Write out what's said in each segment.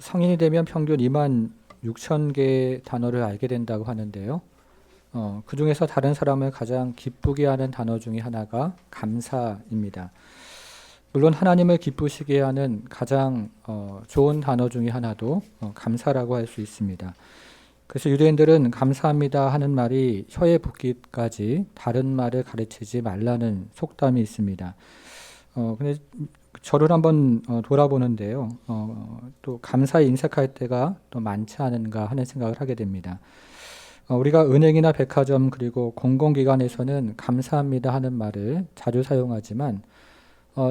성인이 되면 평균 2만 6천 개의 단어를 알게 된다고 하는데요. 그 중에서 다른 사람을 가장 기쁘게 하는 단어 중에 하나가 감사입니다. 물론 하나님을 기쁘시게 하는 가장 좋은 단어 중에 하나도 감사라고 할 수 있습니다. 그래서 유대인들은 감사합니다 하는 말이 혀에 붙기까지 다른 말을 가르치지 말라는 속담이 있습니다. 근데 저를 한번 돌아보는데요. 또 감사에 인색할 때가 또 많지 않은가 하는 생각을 하게 됩니다. 우리가 은행이나 백화점 그리고 공공기관에서는 감사합니다 하는 말을 자주 사용하지만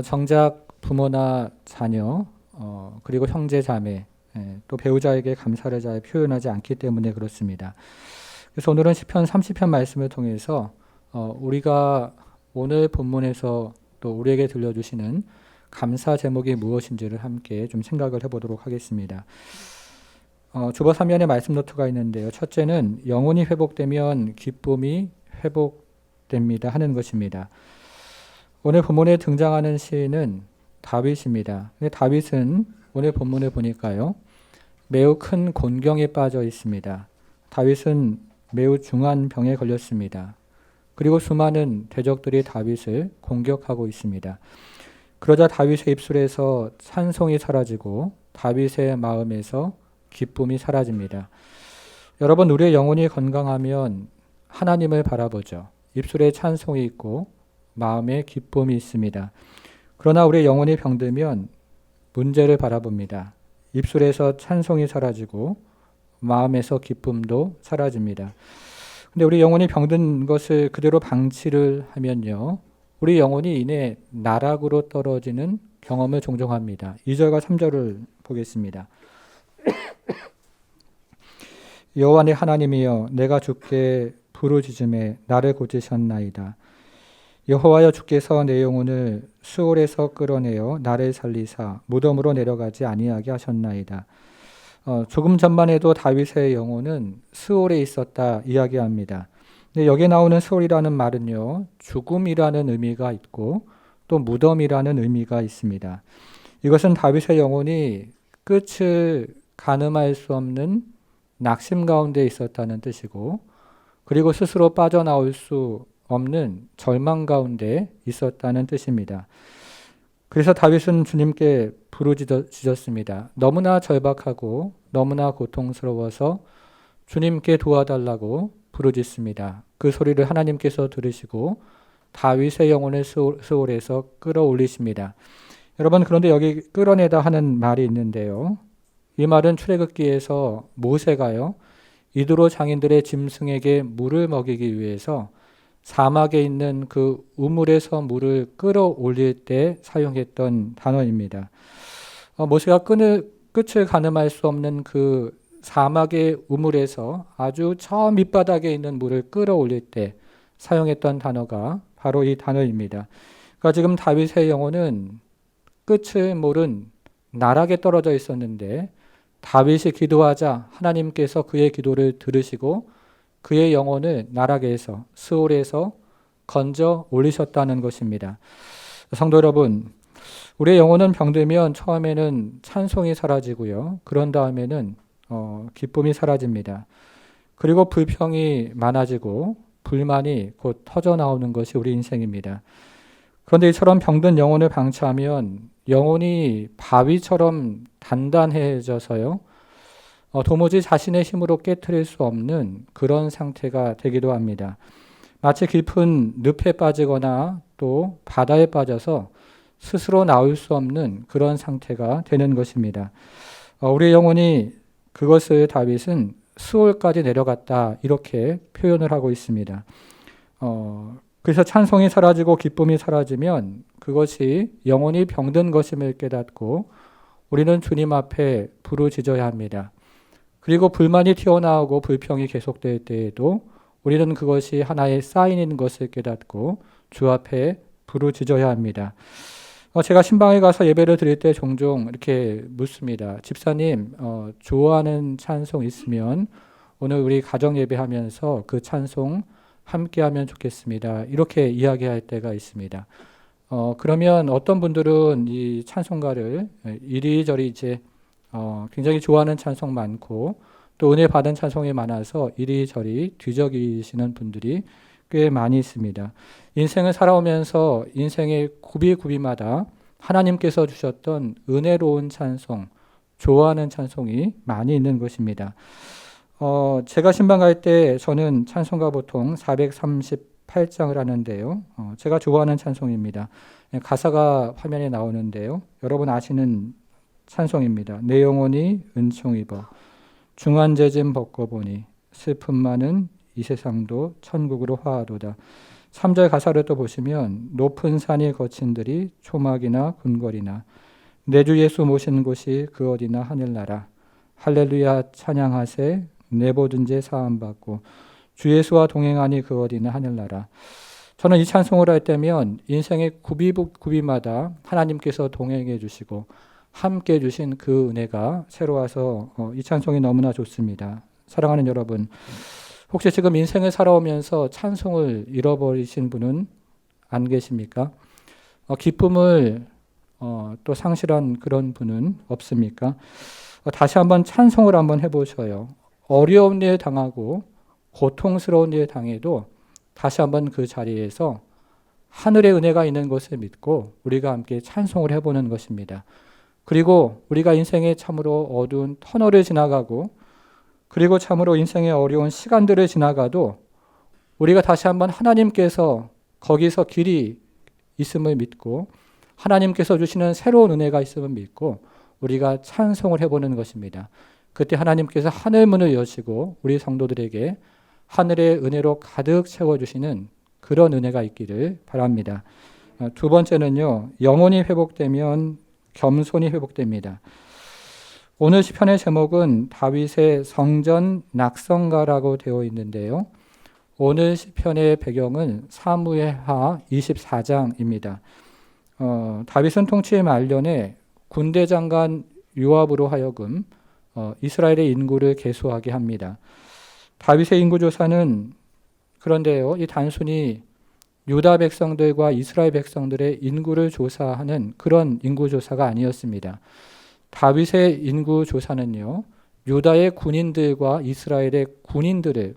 정작 부모나 자녀 그리고 형제 자매 또 배우자에게 감사를 잘 표현하지 않기 때문에 그렇습니다. 그래서 오늘은 시편 30편 말씀을 통해서 우리가 오늘 본문에서 또 우리에게 들려주시는 감사 제목이 무엇인지를 함께 좀 생각을 해보도록 하겠습니다. 주보 3면에 말씀 노트가 있는데요. 첫째는 영혼이 회복되면 기쁨이 회복됩니다 하는 것입니다. 오늘 본문에 등장하는 시인은 다윗입니다. 근데 다윗은 오늘 본문을 보니까요, 매우 큰 곤경에 빠져 있습니다. 다윗은 매우 중한 병에 걸렸습니다. 그리고 수많은 대적들이 다윗을 공격하고 있습니다. 그러자 다윗의 입술에서 찬송이 사라지고 다윗의 마음에서 기쁨이 사라집니다. 여러분, 우리의 영혼이 건강하면 하나님을 바라보죠. 입술에 찬송이 있고 마음에 기쁨이 있습니다. 그러나 우리의 영혼이 병들면 문제를 바라봅니다. 입술에서 찬송이 사라지고 마음에서 기쁨도 사라집니다. 근데 우리 영혼이 병든 것을 그대로 방치를 하면요, 우리 영혼이 이내 나락으로 떨어지는 경험을 종종 합니다. 2절과 3절을 보겠습니다. 여호와 내 하나님이여, 내가 주께 부르짖음에 나를 고치셨나이다. 여호와여, 주께서 내 영혼을 수월에서 끌어내어 나를 살리사 무덤으로 내려가지 아니하게 하셨나이다. 조금 전만 해도 다윗의 영혼은 스올에 있었다 이야기합니다. 근데 여기에 나오는 스올이라는 말은요, 죽음이라는 의미가 있고 또 무덤이라는 의미가 있습니다. 이것은 다윗의 영혼이 끝을 가늠할 수 없는 낙심 가운데 있었다는 뜻이고, 그리고 스스로 빠져나올 수 없는 절망 가운데 있었다는 뜻입니다. 그래서 다윗은 주님께 부르짖었습니다. 너무나 절박하고 너무나 고통스러워서 주님께 도와달라고 부르짖습니다. 그 소리를 하나님께서 들으시고 다윗의 영혼을 스올에서 끌어올리십니다. 여러분, 그런데 여기 끌어내다 하는 말이 있는데요. 이 말은 출애굽기에서 모세가요, 이드로 장인들의 짐승에게 물을 먹이기 위해서 사막에 있는 그 우물에서 물을 끌어올릴 때 사용했던 단어입니다. 모세가 끝을 가늠할 수 없는 그 사막의 우물에서 아주 저 밑바닥에 있는 물을 끌어올릴 때 사용했던 단어가 바로 이 단어입니다. 그러니까 지금 다윗의 영혼은 끝을 모른 나락에 떨어져 있었는데 다윗이 기도하자 하나님께서 그의 기도를 들으시고 그의 영혼을 나락에서 스올에서 건져 올리셨다는 것입니다. 성도 여러분, 우리의 영혼은 병들면 처음에는 찬송이 사라지고요. 그런 다음에는 기쁨이 사라집니다. 그리고 불평이 많아지고 불만이 곧 터져 나오는 것이 우리 인생입니다. 그런데 이처럼 병든 영혼을 방치하면 영혼이 바위처럼 단단해져서요, 도무지 자신의 힘으로 깨트릴 수 없는 그런 상태가 되기도 합니다. 마치 깊은 늪에 빠지거나 또 바다에 빠져서 스스로 나올 수 없는 그런 상태가 되는 것입니다. 우리의 영혼이 그것을 다윗은 스올까지 내려갔다 이렇게 표현을 하고 있습니다. 그래서 찬송이 사라지고 기쁨이 사라지면 그것이 영혼이 병든 것임을 깨닫고 우리는 주님 앞에 부르짖어야 합니다. 그리고 불만이 튀어나오고 불평이 계속될 때에도 우리는 그것이 하나의 사인인 것을 깨닫고 주 앞에 부르짖어야 합니다. 제가 신방에 가서 예배를 드릴 때 종종 이렇게 묻습니다. 집사님, 좋아하는 찬송 있으면 오늘 우리 가정 예배하면서 그 찬송 함께 하면 좋겠습니다. 이렇게 이야기할 때가 있습니다. 그러면 어떤 분들은 이 찬송가를 이리저리 이제 굉장히 좋아하는 찬송 많고 또 은혜 받은 찬송이 많아서 이리저리 뒤적이시는 분들이 꽤 많이 있습니다. 인생을 살아오면서 인생의 구비구비마다 하나님께서 주셨던 은혜로운 찬송, 좋아하는 찬송이 많이 있는 것입니다. 제가 신방 갈 때 저는 찬송가 보통 438장을 하는데요. 제가 좋아하는 찬송입니다. 가사가 화면에 나오는데요. 여러분 아시는 찬송입니다. 내 영혼이 은총 입어 중환제짐 벗고보니 슬픔 많은 이 세상도 천국으로 화하도다. 3절 가사를 또 보시면 높은 산이 거친들이 초막이나 궁궐이나 내 주 예수 모신 곳이 그 어디나 하늘나라 할렐루야 찬양하세 내 모든 죄 사함받고 주 예수와 동행하니 그 어디나 하늘나라. 저는 이 찬송을 할 때면 인생의 구비마다 하나님께서 동행해 주시고 함께 주신 그 은혜가 새로워서 이 찬송이 너무나 좋습니다. 사랑하는 여러분, 혹시 지금 인생을 살아오면서 찬송을 잃어버리신 분은 안 계십니까? 기쁨을 또 상실한 그런 분은 없습니까? 다시 한번 찬송을 한번 해보셔요. 어려운 일 당하고 고통스러운 일 당해도 다시 한번 그 자리에서 하늘의 은혜가 있는 것을 믿고 우리가 함께 찬송을 해보는 것입니다. 그리고 우리가 인생의 참으로 어두운 터널을 지나가고 그리고 참으로 인생의 어려운 시간들을 지나가도 우리가 다시 한번 하나님께서 거기서 길이 있음을 믿고 하나님께서 주시는 새로운 은혜가 있음을 믿고 우리가 찬송을 해보는 것입니다. 그때 하나님께서 하늘문을 여시고 우리 성도들에게 하늘의 은혜로 가득 채워주시는 그런 은혜가 있기를 바랍니다. 두 번째는요, 영혼이 회복되면 겸손이 회복됩니다. 오늘 시편의 제목은 다윗의 성전 낙성가라고 되어 있는데요. 오늘 시편의 배경은 사무엘하 24장입니다. 다윗은 통치의 말년에 군대 장관 요압으로 하여금 이스라엘의 인구를 계수하게 합니다. 다윗의 인구조사는 그런데요, 이 단순히 유다 백성들과 이스라엘 백성들의 인구를 조사하는 그런 인구조사가 아니었습니다. 다윗의 인구조사는요, 유다의 군인들과 이스라엘의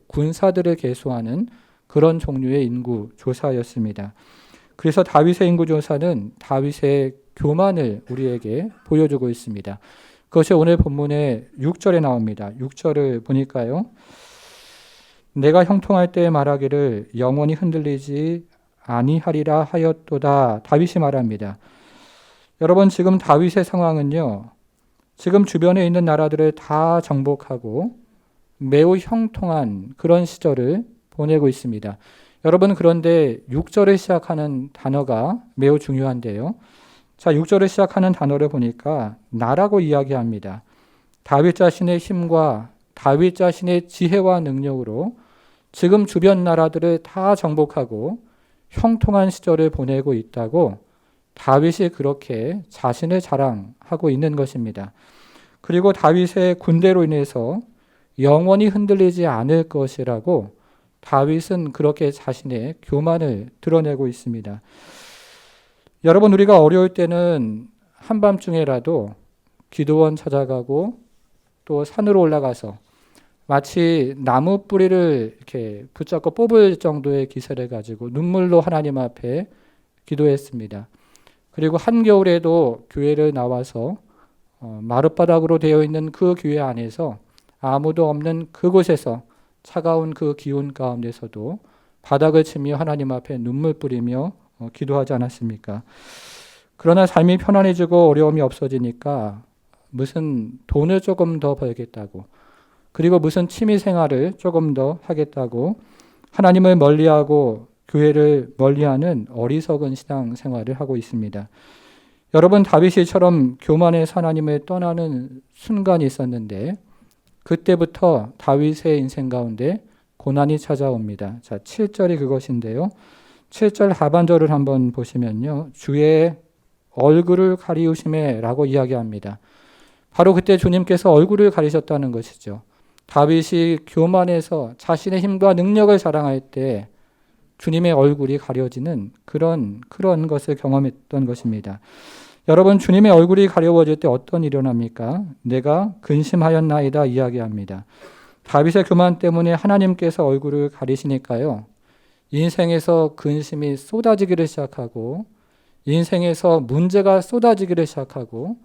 군사들을 계수하는 그런 종류의 인구조사였습니다. 그래서 다윗의 인구조사는 다윗의 교만을 우리에게 보여주고 있습니다. 그것이 오늘 본문의 6절에 나옵니다. 6절을 보니까요. 내가 형통할 때 말하기를 영원히 흔들리지 아니하리라 하였도다. 다윗이 말합니다. 여러분 지금 다윗의 상황은요. 지금 주변에 있는 나라들을 다 정복하고 매우 형통한 그런 시절을 보내고 있습니다. 여러분 그런데 6절을 시작하는 단어가 매우 중요한데요. 자, 6절을 시작하는 단어를 보니까 나라고 이야기합니다. 다윗 자신의 힘과 다윗 자신의 지혜와 능력으로 지금 주변 나라들을 다 정복하고 형통한 시절을 보내고 있다고 다윗이 그렇게 자신을 자랑하고 있는 것입니다. 그리고 다윗의 군대로 인해서 영원히 흔들리지 않을 것이라고 다윗은 그렇게 자신의 교만을 드러내고 있습니다. 여러분 우리가 어려울 때는 한밤중에라도 기도원 찾아가고 또 산으로 올라가서 마치 나무 뿌리를 이렇게 붙잡고 뽑을 정도의 기세를 가지고 눈물로 하나님 앞에 기도했습니다. 그리고 한겨울에도 교회를 나와서 마룻바닥으로 되어 있는 그 교회 안에서 아무도 없는 그곳에서 차가운 그 기온 가운데서도 바닥을 치며 하나님 앞에 눈물 뿌리며 기도하지 않았습니까? 그러나 삶이 편안해지고 어려움이 없어지니까 무슨 돈을 조금 더 벌겠다고 그리고 무슨 취미 생활을 조금 더 하겠다고 하나님을 멀리하고 교회를 멀리하는 어리석은 신앙 생활을 하고 있습니다. 여러분 다윗이처럼 교만해서 하나님을 떠나는 순간이 있었는데 그때부터 다윗의 인생 가운데 고난이 찾아옵니다. 자, 7절이 그것인데요. 7절 하반절을 한번 보시면요. 주의 얼굴을 가리우심에 라고 이야기합니다. 바로 그때 주님께서 얼굴을 가리셨다는 것이죠. 다윗이 교만해서 자신의 힘과 능력을 자랑할 때 주님의 얼굴이 가려지는 그런 것을 경험했던 것입니다. 여러분, 주님의 얼굴이 가려워질 때 어떤 일이 일어납니까? 내가 근심하였나이다 이야기합니다. 다윗의 교만 때문에 하나님께서 얼굴을 가리시니까요. 인생에서 근심이 쏟아지기를 시작하고, 인생에서 문제가 쏟아지기를 시작하고,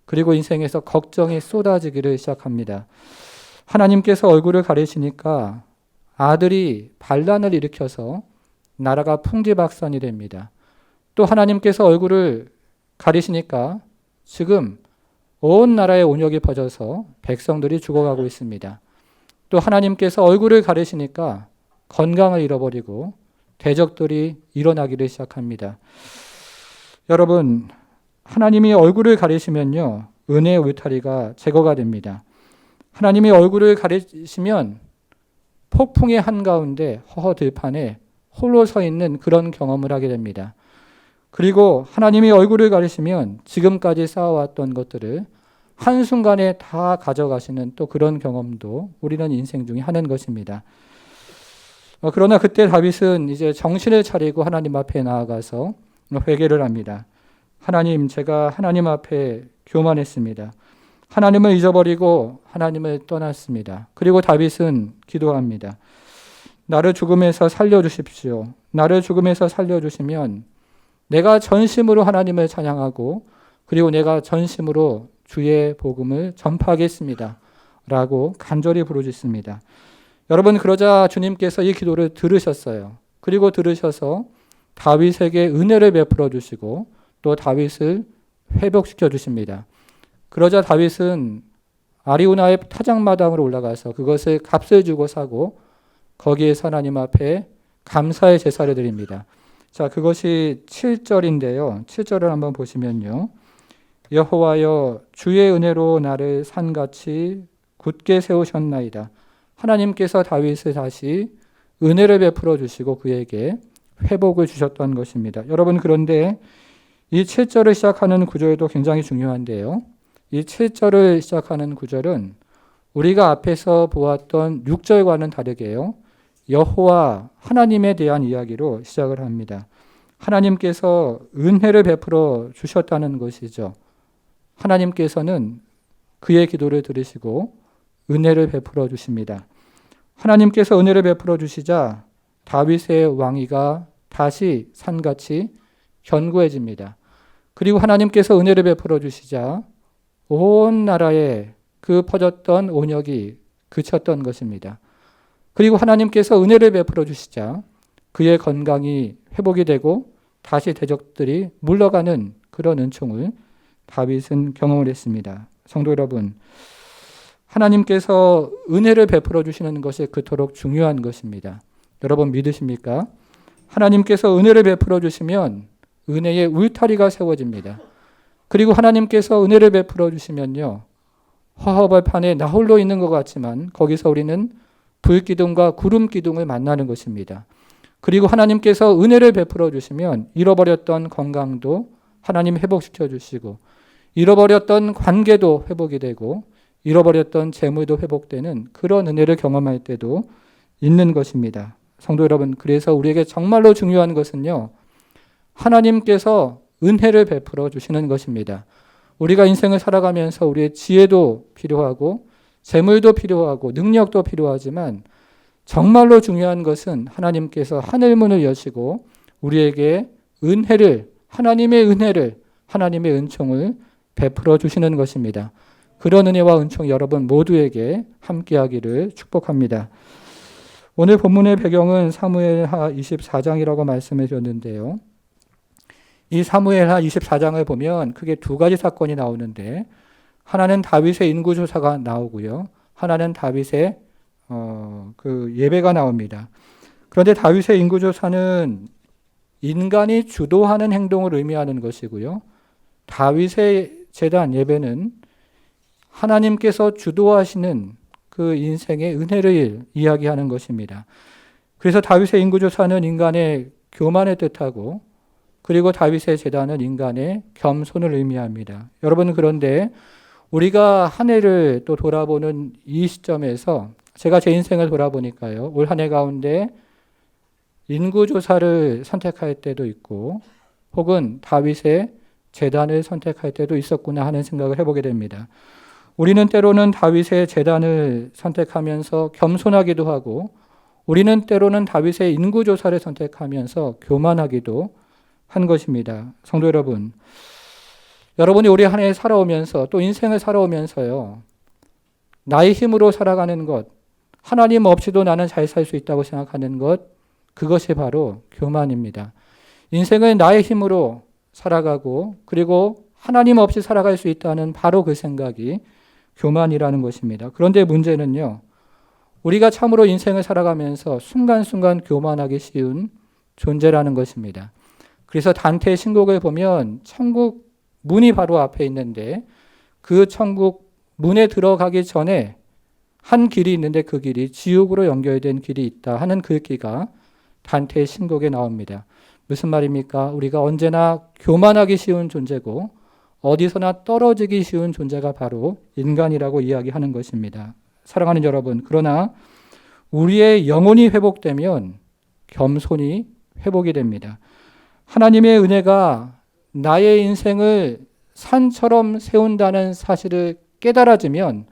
그리고 인생에서 걱정이 쏟아지기를 시작합니다. 하나님께서 얼굴을 가리시니까 아들이 반란을 일으켜서 나라가 풍지박산이 됩니다. 또 하나님께서 얼굴을 가리시니까 지금 온 나라에 온역이 퍼져서 백성들이 죽어가고 있습니다. 또 하나님께서 얼굴을 가리시니까 건강을 잃어버리고 대적들이 일어나기를 시작합니다. 여러분, 하나님이 얼굴을 가리시면요, 은혜의 울타리가 제거가 됩니다. 하나님이 얼굴을 가리시면 폭풍의 한가운데 허허 들판에 홀로 서 있는 그런 경험을 하게 됩니다. 그리고 하나님이 얼굴을 가리시면 지금까지 쌓아왔던 것들을 한순간에 다 가져가시는 또 그런 경험도 우리는 인생 중에 하는 것입니다. 그러나 그때 다윗은 이제 정신을 차리고 하나님 앞에 나아가서 회개를 합니다. 하나님, 제가 하나님 앞에 교만했습니다. 하나님을 잊어버리고 하나님을 떠났습니다. 그리고 다윗은 기도합니다. 나를 죽음에서 살려주십시오. 나를 죽음에서 살려주시면 내가 전심으로 하나님을 찬양하고 그리고 내가 전심으로 주의 복음을 전파하겠습니다. 라고 간절히 부르짖습니다. 여러분, 그러자 주님께서 이 기도를 들으셨어요. 그리고 들으셔서 다윗에게 은혜를 베풀어 주시고 또 다윗을 회복시켜 주십니다. 그러자 다윗은 아리우나의 타작마당으로 올라가서 그것을 값을 주고 사고 거기에서 하나님 앞에 감사의 제사를 드립니다. 자, 그것이 7절인데요. 7절을 한번 보시면요. 여호와여, 주의 은혜로 나를 산같이 굳게 세우셨나이다. 하나님께서 다윗을 다시 은혜를 베풀어 주시고 그에게 회복을 주셨던 것입니다. 여러분, 그런데 이 7절을 시작하는 구절도 굉장히 중요한데요. 이 7절을 시작하는 구절은 우리가 앞에서 보았던 6절과는 다르게요. 여호와 하나님에 대한 이야기로 시작을 합니다. 하나님께서 은혜를 베풀어 주셨다는 것이죠. 하나님께서는 그의 기도를 들으시고 은혜를 베풀어 주십니다. 하나님께서 은혜를 베풀어 주시자 다윗의 왕위가 다시 산같이 견고해집니다. 그리고 하나님께서 은혜를 베풀어 주시자 온 나라에 그 퍼졌던 온역이 그쳤던 것입니다. 그리고 하나님께서 은혜를 베풀어 주시자 그의 건강이 회복이 되고 다시 대적들이 물러가는 그런 은총을 다윗은 경험을 했습니다. 성도 여러분, 하나님께서 은혜를 베풀어 주시는 것이 그토록 중요한 것입니다. 여러분 믿으십니까? 하나님께서 은혜를 베풀어 주시면 은혜의 울타리가 세워집니다. 그리고 하나님께서 은혜를 베풀어 주시면요, 허허벌판에 나 홀로 있는 것 같지만 거기서 우리는 불기둥과 구름기둥을 만나는 것입니다. 그리고 하나님께서 은혜를 베풀어 주시면 잃어버렸던 건강도 하나님 회복시켜 주시고 잃어버렸던 관계도 회복이 되고 잃어버렸던 재물도 회복되는 그런 은혜를 경험할 때도 있는 것입니다. 성도 여러분, 그래서 우리에게 정말로 중요한 것은요, 하나님께서 은혜를 베풀어 주시는 것입니다. 우리가 인생을 살아가면서 우리의 지혜도 필요하고 재물도 필요하고 능력도 필요하지만 정말로 중요한 것은 하나님께서 하늘문을 여시고 우리에게 은혜를, 하나님의 은혜를, 하나님의 은총을 베풀어 주시는 것입니다. 그런 은혜와 은총 여러분 모두에게 함께하기를 축복합니다. 오늘 본문의 배경은 사무엘하 24장이라고 말씀해 주셨는데요. 이 사무엘하 24장을 보면 크게 두 가지 사건이 나오는데 하나는 다윗의 인구조사가 나오고요. 하나는 다윗의 그 예배가 나옵니다. 그런데 다윗의 인구조사는 인간이 주도하는 행동을 의미하는 것이고요. 다윗의 제단 예배는 하나님께서 주도하시는 그 인생의 은혜를 이야기하는 것입니다. 그래서 다윗의 인구조사는 인간의 교만을 뜻하고 그리고 다윗의 제단은 인간의 겸손을 의미합니다. 여러분, 그런데 우리가 한 해를 또 돌아보는 이 시점에서 제가 제 인생을 돌아보니까요, 올 한 해 가운데 인구조사를 선택할 때도 있고 혹은 다윗의 제단을 선택할 때도 있었구나 하는 생각을 해보게 됩니다. 우리는 때로는 다윗의 제단을 선택하면서 겸손하기도 하고, 우리는 때로는 다윗의 인구조사를 선택하면서 교만하기도 한 것입니다. 성도 여러분, 여러분이 올해 한 해 살아오면서 또 인생을 살아오면서요, 나의 힘으로 살아가는 것, 하나님 없이도 나는 잘 살 수 있다고 생각하는 것, 그것이 바로 교만입니다. 인생을 나의 힘으로 살아가고 그리고 하나님 없이 살아갈 수 있다는 바로 그 생각이 교만이라는 것입니다. 그런데 문제는요, 우리가 참으로 인생을 살아가면서 순간순간 교만하기 쉬운 존재라는 것입니다. 그래서 단테의 신곡을 보면 천국 문이 바로 앞에 있는데 그 천국 문에 들어가기 전에 한 길이 있는데 그 길이 지옥으로 연결된 길이 있다 하는 글귀가 단테의 신곡에 나옵니다. 무슨 말입니까? 우리가 언제나 교만하기 쉬운 존재고 어디서나 떨어지기 쉬운 존재가 바로 인간이라고 이야기하는 것입니다. 사랑하는 여러분, 그러나 우리의 영혼이 회복되면 겸손이 회복이 됩니다. 하나님의 은혜가 나의 인생을 산처럼 세운다는 사실을 깨달아지면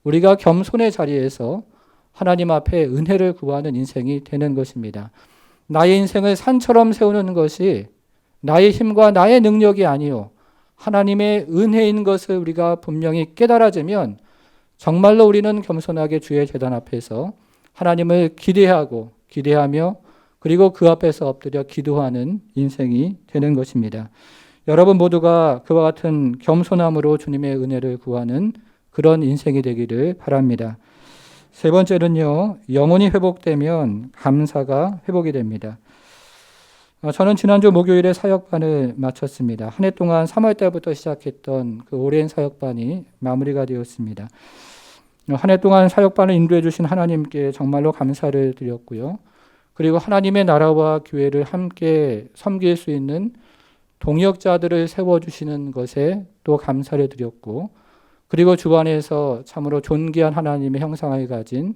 우리가 겸손의 자리에서 하나님 앞에 은혜를 구하는 인생이 되는 것입니다. 나의 인생을 산처럼 세우는 것이 나의 힘과 나의 능력이 아니요 하나님의 은혜인 것을 우리가 분명히 깨달아지면 정말로 우리는 겸손하게 주의 제단 앞에서 하나님을 기대하며 그리고 그 앞에서 엎드려 기도하는 인생이 되는 것입니다. 여러분 모두가 그와 같은 겸손함으로 주님의 은혜를 구하는 그런 인생이 되기를 바랍니다. 세 번째는요, 영혼이 회복되면 감사가 회복이 됩니다. 저는 지난주 목요일에 사역반을 마쳤습니다. 한 해 동안 3월 달부터 시작했던 그 오랜 사역반이 마무리가 되었습니다. 한 해 동안 사역반을 인도해 주신 하나님께 정말로 감사를 드렸고요. 그리고 하나님의 나라와 교회를 함께 섬길 수 있는 동역자들을 세워주시는 것에 또 감사를 드렸고, 그리고 주안에서 참으로 존귀한 하나님의 형상을 가진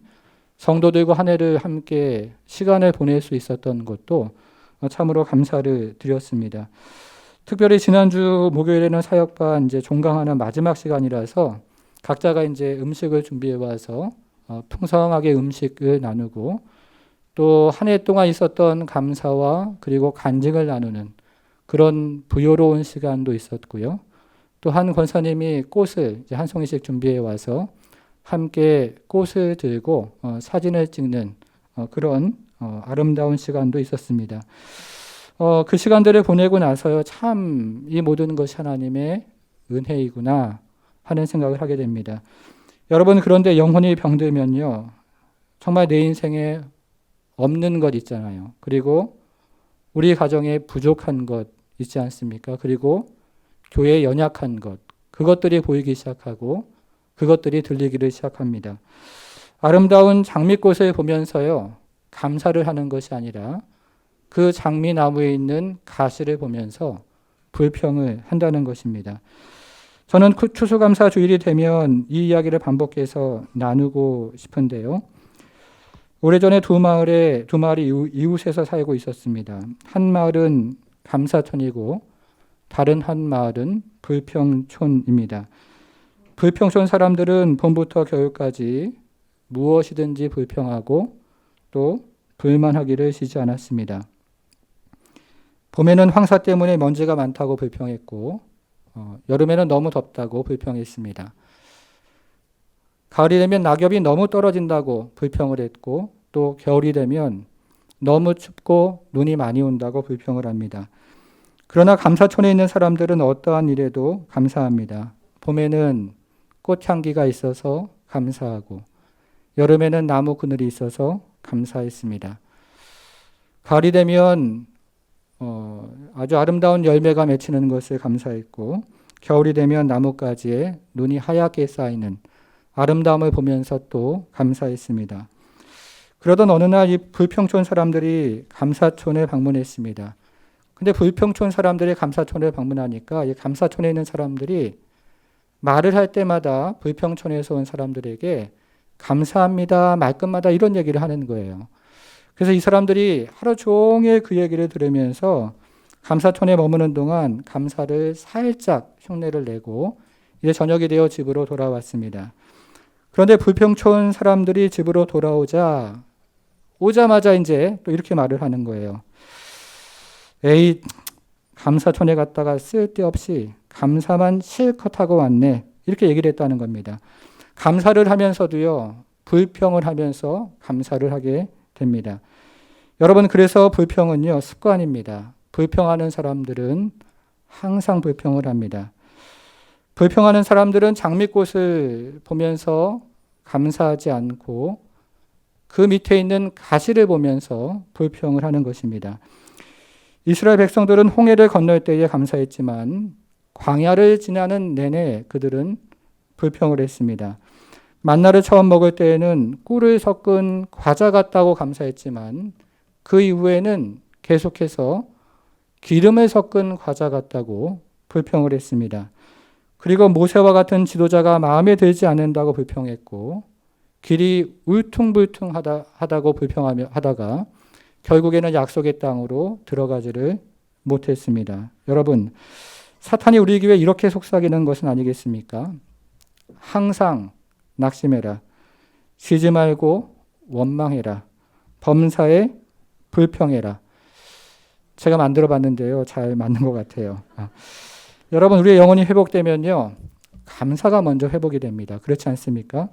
성도들과 한 해를 함께 시간을 보낼 수 있었던 것도 참으로 감사를 드렸습니다. 특별히 지난주 목요일에는 사역반 이제 종강하는 마지막 시간이라서 각자가 이제 음식을 준비해 와서 풍성하게 음식을 나누고 또 한 해 동안 있었던 감사와 그리고 간증을 나누는 그런 부요로운 시간도 있었고요. 또 한 권사님이 꽃을 이제 한 송이씩 준비해 와서 함께 꽃을 들고 사진을 찍는 그런 아름다운 시간도 있었습니다. 그 시간들을 보내고 나서요, 참 이 모든 것이 하나님의 은혜이구나 하는 생각을 하게 됩니다. 여러분, 그런데 영혼이 병들면요, 정말 내 인생에 없는 것 있잖아요. 그리고 우리 가정에 부족한 것 있지 않습니까? 그리고 교회에 연약한 것, 그것들이 보이기 시작하고 그것들이 들리기를 시작합니다. 아름다운 장미꽃을 보면서요, 감사를 하는 것이 아니라 그 장미나무에 있는 가시를 보면서 불평을 한다는 것입니다. 저는 추수감사 주일이 되면 이 이야기를 반복해서 나누고 싶은데요. 오래전에 두 마을이 이웃에서 살고 있었습니다. 한 마을은 감사촌이고 다른 한 마을은 불평촌입니다. 불평촌 사람들은 봄부터 겨울까지 무엇이든지 불평하고 또 불만하기를 쉬지 않았습니다. 봄에는 황사 때문에 먼지가 많다고 불평했고 여름에는 너무 덥다고 불평했습니다. 가을이 되면 낙엽이 너무 떨어진다고 불평을 했고 또 겨울이 되면 너무 춥고 눈이 많이 온다고 불평을 합니다. 그러나 감사촌에 있는 사람들은 어떠한 일에도 감사합니다. 봄에는 꽃향기가 있어서 감사하고 여름에는 나무 그늘이 있어서 감사했습니다. 가을이 되면 아주 아름다운 열매가 맺히는 것을 감사했고 겨울이 되면 나뭇가지에 눈이 하얗게 쌓이는 아름다움을 보면서 또 감사했습니다. 그러던 어느 날 이 불평촌 사람들이 감사촌에 방문했습니다. 근데 불평촌 사람들이 감사촌을 방문하니까 이 감사촌에 있는 사람들이 말을 할 때마다 불평촌에서 온 사람들에게 감사합니다, 말끝마다 이런 얘기를 하는 거예요. 그래서 이 사람들이 하루 종일 그 얘기를 들으면서 감사촌에 머무는 동안 감사를 살짝 흉내를 내고 이제 저녁이 되어 집으로 돌아왔습니다. 그런데 불평촌 사람들이 집으로 오자마자 이제 또 이렇게 말을 하는 거예요. 에이, 감사촌에 갔다가 쓸데없이 감사만 실컷 하고 왔네. 이렇게 얘기를 했다는 겁니다. 감사를 하면서도요, 불평을 하면서 감사를 하게 됩니다. 여러분, 그래서 불평은요, 습관입니다. 불평하는 사람들은 항상 불평을 합니다. 불평하는 사람들은 장미꽃을 보면서 감사하지 않고 그 밑에 있는 가시를 보면서 불평을 하는 것입니다. 이스라엘 백성들은 홍해를 건널 때에 감사했지만 광야를 지나는 내내 그들은 불평을 했습니다. 만나를 처음 먹을 때에는 꿀을 섞은 과자 같다고 감사했지만 그 이후에는 계속해서 기름을 섞은 과자 같다고 불평을 했습니다. 그리고 모세와 같은 지도자가 마음에 들지 않는다고 불평했고 길이 울퉁불퉁하다고 불평하다가 결국에는 약속의 땅으로 들어가지를 못했습니다. 여러분, 사탄이 우리 교회에 이렇게 속삭이는 것은 아니겠습니까? 항상 낙심해라. 쉬지 말고 원망해라. 범사에 불평해라. 제가 만들어 봤는데요. 잘 맞는 것 같아요. 여러분, 우리의 영혼이 회복되면요, 감사가 먼저 회복이 됩니다. 그렇지 않습니까?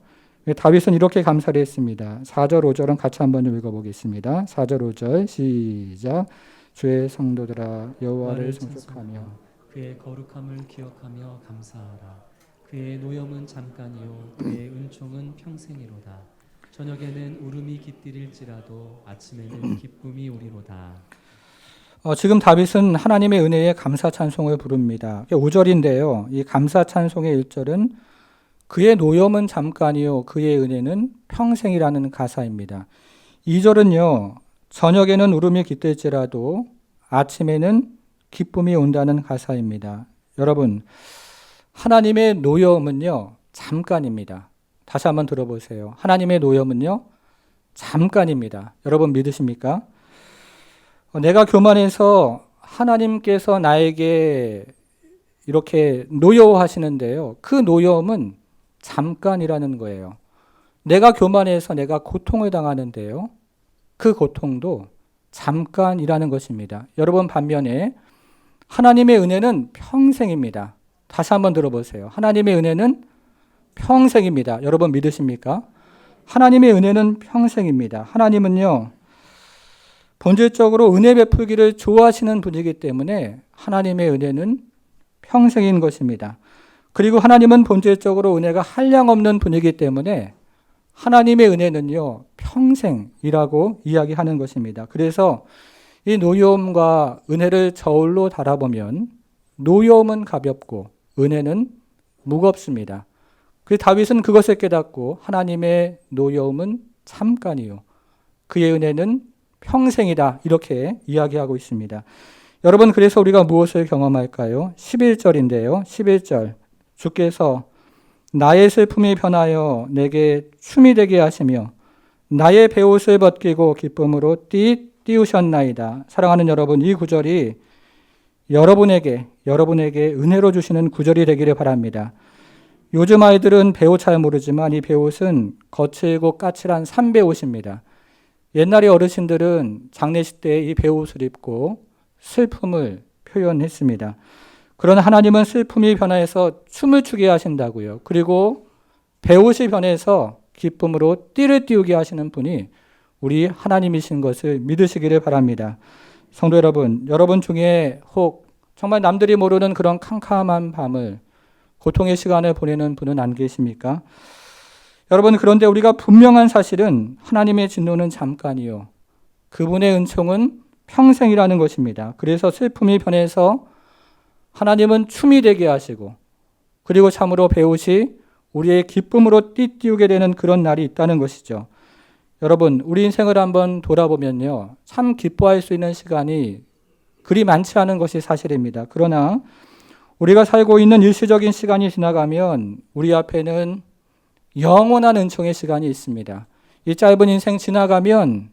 다윗은 이렇게 감사를 했습니다. 4절 5절은 같이 한번 좀 읽어보겠습니다. 4절 5절 시작. 주의 성도들아 여호와를 송축하며 그의 거룩함을 기억하며 감사하라. 그의 노염은 잠깐이요 그의 은총은 평생이로다. 저녁에는 울음이 깃들일지라도 아침에는 기쁨이 오리로다. 지금 다윗은 하나님의 은혜에 감사 찬송을 부릅니다. 5절인데요. 이 감사 찬송의 1절은 그의 노염은 잠깐이요 그의 은혜는 평생이라는 가사입니다. 2절은요. 저녁에는 울음이 깃들지라도 아침에는 기쁨이 온다는 가사입니다. 여러분, 하나님의 노염은요. 잠깐입니다. 다시 한번 들어보세요. 하나님의 노염은요. 잠깐입니다. 여러분 믿으십니까? 내가 교만해서 하나님께서 나에게 이렇게 노여워하시는데요. 그 노여움은 잠깐이라는 거예요. 내가 교만해서 내가 고통을 당하는데요. 그 고통도 잠깐이라는 것입니다. 여러분 반면에 하나님의 은혜는 평생입니다. 다시 한번 들어보세요. 하나님의 은혜는 평생입니다. 여러분 믿으십니까? 하나님의 은혜는 평생입니다. 하나님은요. 본질적으로 은혜 베풀기를 좋아하시는 분이기 때문에 하나님의 은혜는 평생인 것입니다. 그리고 하나님은 본질적으로 은혜가 한량없는 분이기 때문에 하나님의 은혜는요, 평생이라고 이야기하는 것입니다. 그래서 이 노여움과 은혜를 저울로 달아보면 노여움은 가볍고 은혜는 무겁습니다. 그래서 다윗은 그것을 깨닫고 하나님의 노여움은 잠깐이요. 그의 은혜는 평생이다. 이렇게 이야기하고 있습니다. 여러분, 그래서 우리가 무엇을 경험할까요? 11절인데요. 11절. 주께서 나의 슬픔이 변하여 내게 춤이 되게 하시며 나의 베옷을 벗기고 기쁨으로 띄우셨나이다. 사랑하는 여러분, 이 구절이 여러분에게 은혜로 주시는 구절이 되기를 바랍니다. 요즘 아이들은 베옷 잘 모르지만 이 베옷은 거칠고 까칠한 삼베옷입니다. 옛날에 어르신들은 장례식 때 이 베옷을 입고 슬픔을 표현했습니다. 그러나 하나님은 슬픔이 변화해서 춤을 추게 하신다고요. 그리고 베옷이 변해서 기쁨으로 띠를 띄우게 하시는 분이 우리 하나님이신 것을 믿으시기를 바랍니다. 성도 여러분, 여러분 중에 혹 정말 남들이 모르는 그런 캄캄한 밤을 고통의 시간을 보내는 분은 안 계십니까? 여러분, 그런데 우리가 분명한 사실은 하나님의 진노는 잠깐이요. 그분의 은총은 평생이라는 것입니다. 그래서 슬픔이 변해서 하나님은 춤이 되게 하시고 그리고 참으로 베옷이 우리의 기쁨으로 띠띄우게 되는 그런 날이 있다는 것이죠. 여러분, 우리 인생을 한번 돌아보면요. 참 기뻐할 수 있는 시간이 그리 많지 않은 것이 사실입니다. 그러나 우리가 살고 있는 일시적인 시간이 지나가면 우리 앞에는 영원한 은총의 시간이 있습니다. 이 짧은 인생 지나가면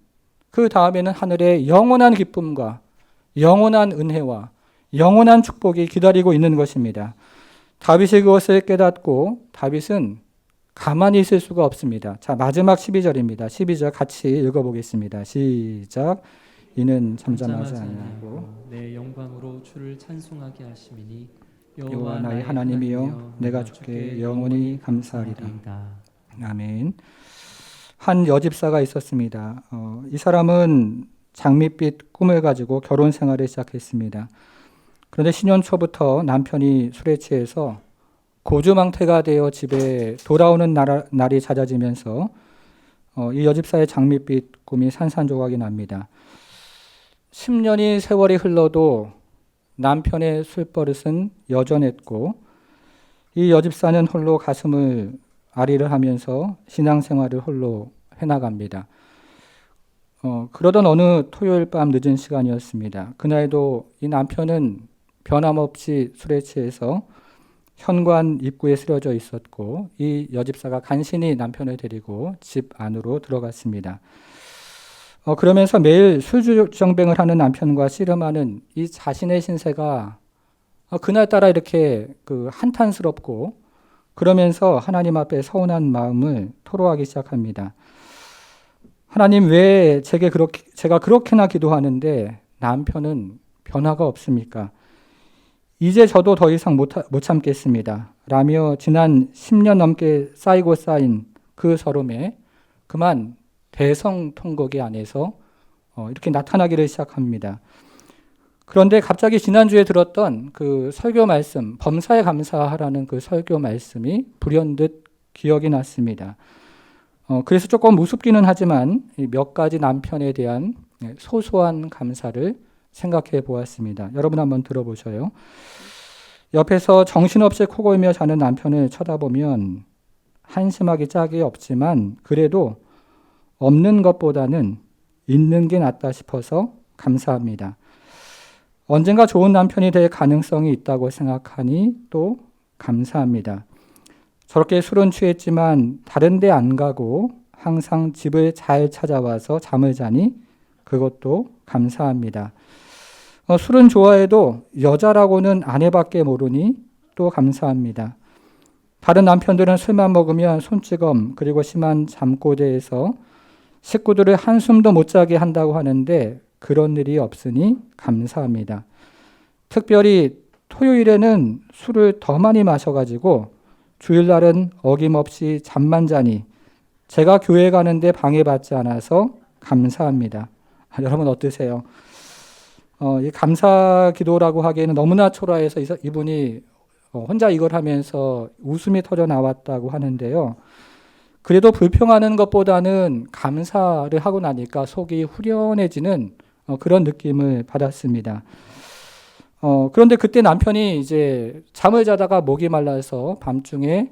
그 다음에는 하늘의 영원한 기쁨과 영원한 은혜와 영원한 축복이 기다리고 있는 것입니다. 다윗이 그것을 깨닫고 다윗은 가만히 있을 수가 없습니다. 자, 마지막 12절입니다. 12절 같이 읽어보겠습니다. 시작. 이는 잠잠하지 아니하고 내 영광으로 주를 찬송하게 하심이니 여호와 나의 하나님이여 내가 주께 영원히 감사하리다. 아멘. 한 여집사가 있었습니다. 이 사람은 장밋빛 꿈을 가지고 결혼 생활을 시작했습니다. 그런데 신혼 초부터 남편이 술에 취해서 고주망태가 되어 집에 돌아오는 날이 잦아지면서 이 여집사의 장밋빛 꿈이 산산조각이 납니다. 10년이 세월이 흘러도 남편의 술버릇은 여전했고 이 여집사는 홀로 가슴을 아리를 하면서 신앙생활을 홀로 해나갑니다. 그러던 어느 토요일 밤 늦은 시간이었습니다. 그날도 이 남편은 변함없이 술에 취해서 현관 입구에 쓰러져 있었고 이 여집사가 간신히 남편을 데리고 집 안으로 들어갔습니다. 그러면서 매일 술주정뱅을 하는 남편과 씨름하는 이 자신의 신세가 그날따라 이렇게 한탄스럽고 그러면서 하나님 앞에 서운한 마음을 토로하기 시작합니다. 하나님, 왜 제가 그렇게나 기도하는데 남편은 변화가 없습니까? 이제 저도 더 이상 못 참겠습니다. 라며 지난 10년 넘게 쌓이고 쌓인 그 서름에 그만 대성통곡의 안에서 이렇게 나타나기를 시작합니다. 그런데 갑자기 지난주에 들었던 그 설교 말씀, 범사에 감사하라는 그 설교 말씀이 불현듯 기억이 났습니다. 그래서 조금 우습기는 하지만 몇 가지 남편에 대한 소소한 감사를 생각해 보았습니다. 여러분 한번 들어보셔요. 옆에서 정신없이 코골며 자는 남편을 쳐다보면 한심하기 짝이 없지만 그래도 없는 것보다는 있는 게 낫다 싶어서 감사합니다. 언젠가 좋은 남편이 될 가능성이 있다고 생각하니 또 감사합니다. 저렇게 술은 취했지만 다른 데 안 가고 항상 집을 잘 찾아와서 잠을 자니 그것도 감사합니다. 술은 좋아해도 여자라고는 아내밖에 모르니 또 감사합니다. 다른 남편들은 술만 먹으면 손찌검 그리고 심한 잠꼬대에서 식구들을 한숨도 못 자게 한다고 하는데 그런 일이 없으니 감사합니다. 특별히 토요일에는 술을 더 많이 마셔가지고 주일날은 어김없이 잠만 자니 제가 교회 가는데 방해받지 않아서 감사합니다. 여러분 어떠세요? 이 감사 기도라고 하기에는 너무나 초라해서 이분이 혼자 이걸 하면서 웃음이 터져 나왔다고 하는데요. 그래도 불평하는 것보다는 감사를 하고 나니까 속이 후련해지는 그런 느낌을 받았습니다. 그런데 그때 남편이 이제 잠을 자다가 목이 말라서 밤중에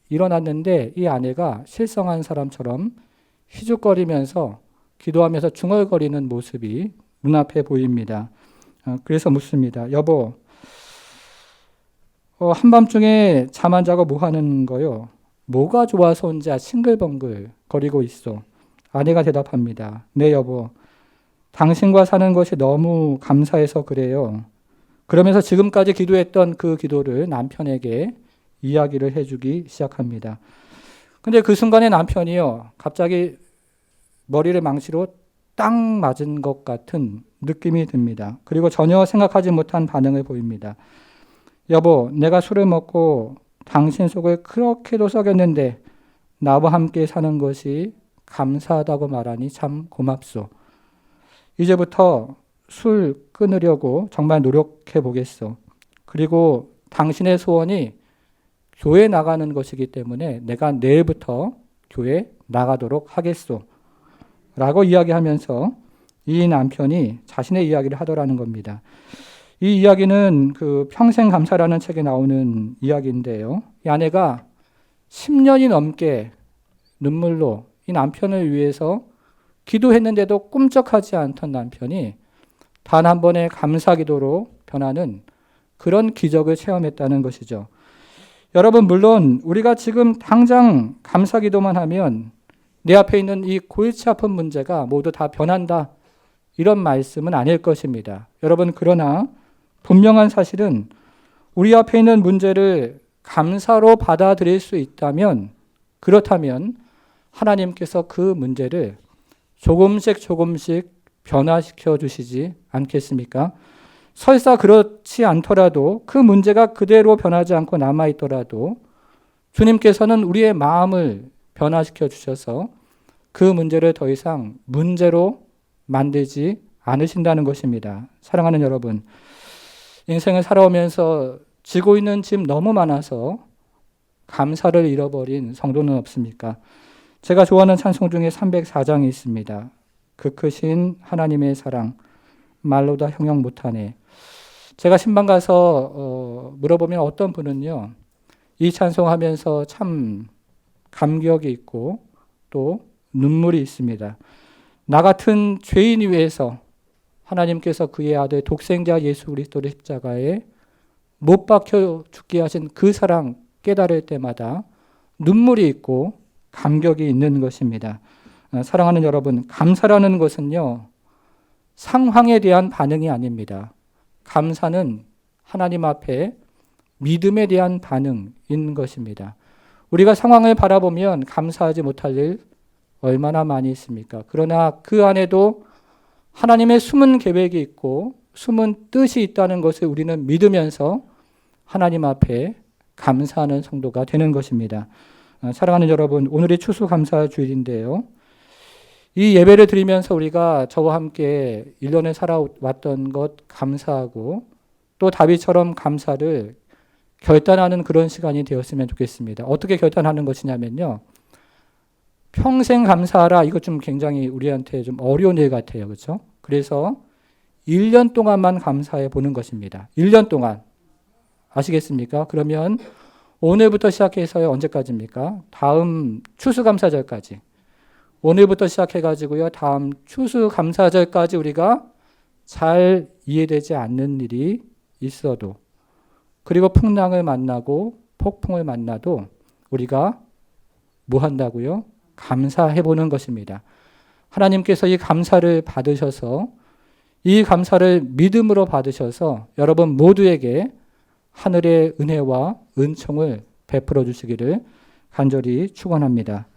일어났는데 이 아내가 실성한 사람처럼 희죽거리면서 기도하면서 중얼거리는 모습이 눈앞에 보입니다. 그래서 묻습니다. 여보, 한밤중에 잠 안 자고 뭐 하는 거요? 뭐가 좋아서 혼자 싱글벙글 거리고 있어? 아내가 대답합니다. 네 여보, 당신과 사는 것이 너무 감사해서 그래요. 그러면서 지금까지 기도했던 그 기도를 남편에게 이야기를 해주기 시작합니다. 근데 그 순간에 남편이요, 갑자기 머리를 망치로 딱 맞은 것 같은 느낌이 듭니다. 그리고 전혀 생각하지 못한 반응을 보입니다. 여보, 내가 술을 먹고 당신 속을 그렇게도 썩였는데 나와 함께 사는 것이 감사하다고 말하니 참 고맙소. 이제부터 술 끊으려고 정말 노력해 보겠소. 그리고 당신의 소원이 교회 나가는 것이기 때문에 내가 내일부터 교회 나가도록 하겠소. 라고 이야기하면서 이 남편이 자신의 이야기를 하더라는 겁니다. 이 이야기는 그 평생 감사라는 책에 나오는 이야기인데요. 이 아내가 10년이 넘게 눈물로 이 남편을 위해서 기도했는데도 꿈쩍하지 않던 남편이 단 한 번의 감사 기도로 변하는 그런 기적을 체험했다는 것이죠. 여러분, 물론 우리가 지금 당장 감사 기도만 하면 내 앞에 있는 이 골치 아픈 문제가 모두 다 변한다, 이런 말씀은 아닐 것입니다. 여러분, 그러나 분명한 사실은 우리 앞에 있는 문제를 감사로 받아들일 수 있다면, 그렇다면 하나님께서 그 문제를 조금씩 변화시켜 주시지 않겠습니까? 설사 그렇지 않더라도, 그 문제가 그대로 변하지 않고 남아있더라도 주님께서는 우리의 마음을 변화시켜 주셔서 그 문제를 더 이상 문제로 만들지 않으신다는 것입니다. 사랑하는 여러분, 인생을 살아오면서 지고 있는 짐 너무 많아서 감사를 잃어버린 성도는 없습니까? 제가 좋아하는 찬송 중에 304장이 있습니다. 그 크신 하나님의 사랑, 말로 다 형용 못하네. 제가 신방 가서 물어보면 어떤 분은요, 이 찬송하면서 참 감격이 있고 또 눈물이 있습니다. 나 같은 죄인 위해서 하나님께서 그의 아들 독생자 예수 그리스도를 십자가에 못 박혀 죽게 하신 그 사랑 깨달을 때마다 눈물이 있고 감격이 있는 것입니다. 사랑하는 여러분, 감사라는 것은요, 상황에 대한 반응이 아닙니다. 감사는 하나님 앞에 믿음에 대한 반응인 것입니다. 우리가 상황을 바라보면 감사하지 못할 일 얼마나 많이 있습니까? 그러나 그 안에도 하나님의 숨은 계획이 있고 숨은 뜻이 있다는 것을 우리는 믿으면서 하나님 앞에 감사하는 성도가 되는 것입니다. 사랑하는 여러분, 오늘이 추수감사주일인데요. 이 예배를 드리면서 우리가 저와 함께 1년에 살아왔던 것 감사하고 또 다윗처럼 감사를 결단하는 그런 시간이 되었으면 좋겠습니다. 어떻게 결단하는 것이냐면요, 평생 감사하라, 이거 좀 굉장히 우리한테 좀 어려운 일 같아요. 그렇죠? 그래서 1년 동안만 감사해 보는 것입니다. 1년 동안. 아시겠습니까? 그러면 오늘부터 시작해서 언제까지입니까? 다음 추수감사절까지. 오늘부터 시작해가지고요, 다음 추수감사절까지 우리가 잘 이해되지 않는 일이 있어도, 그리고 풍랑을 만나고 폭풍을 만나도 우리가 뭐 한다고요? 감사해보는 것입니다. 하나님께서 이 감사를 받으셔서, 이 감사를 믿음으로 받으셔서 여러분 모두에게 하늘의 은혜와 은총을 베풀어 주시기를 간절히 축원합니다.